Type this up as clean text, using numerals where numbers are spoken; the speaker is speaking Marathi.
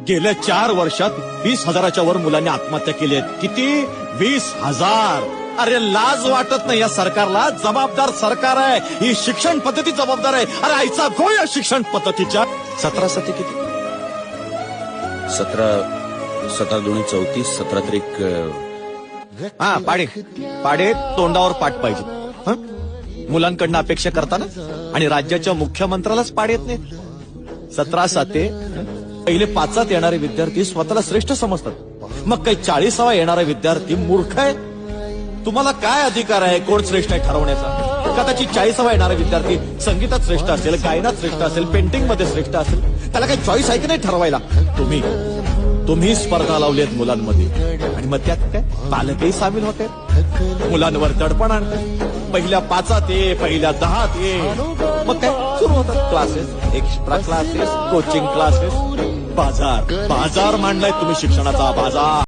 गेल्या 4 वर्षात 20,000च्या वर मुलांनी आत्महत्या केली आहेत. किती? 20,000. अरे लाज वाटत नाही या सरकारला? जबाबदार सरकार आहे. ही शिक्षण पद्धती जबाबदार आहे. अरे आईचा गो या शिक्षण पद्धतीच्या. 17 सती किती? 17 दोन्ही 34, 17 त्रिक हा पाडे तोंडावर पाठ पाहिजे. हं? मुलांकडनं अपेक्षा करताना आणि राज्याच्या मुख्यमंत्र्यालाच पाड येत नाही. 17 साते पहिले 5 येणारे विद्यार्थी स्वतःला श्रेष्ठ समजतात. मग काही 40वा येणारा विद्यार्थी मूर्ख आहे. तुम्हाला काय अधिकार आहे कोण श्रेष्ठ आहे ठरवण्याचा? कदाचित 40वा येणारा विद्यार्थी संगीतात श्रेष्ठ असेल, गायनात श्रेष्ठ असेल, पेंटिंग मध्ये श्रेष्ठ असेल. त्याला काही चॉईस आहे की नाही ठरवायला? तुम्ही स्पर्धा लावलीत मुलांमध्ये आणि मग त्यात काय पालकही सामील होते. मुलांवर दडपण आणते. पहिल्या 5 ये, पहिल्या 10 ये. मग काय सुरू होतात classes, extra classes, coaching classes. बाजार मांडलाय तुम्ही शिक्षणाचा बाजार.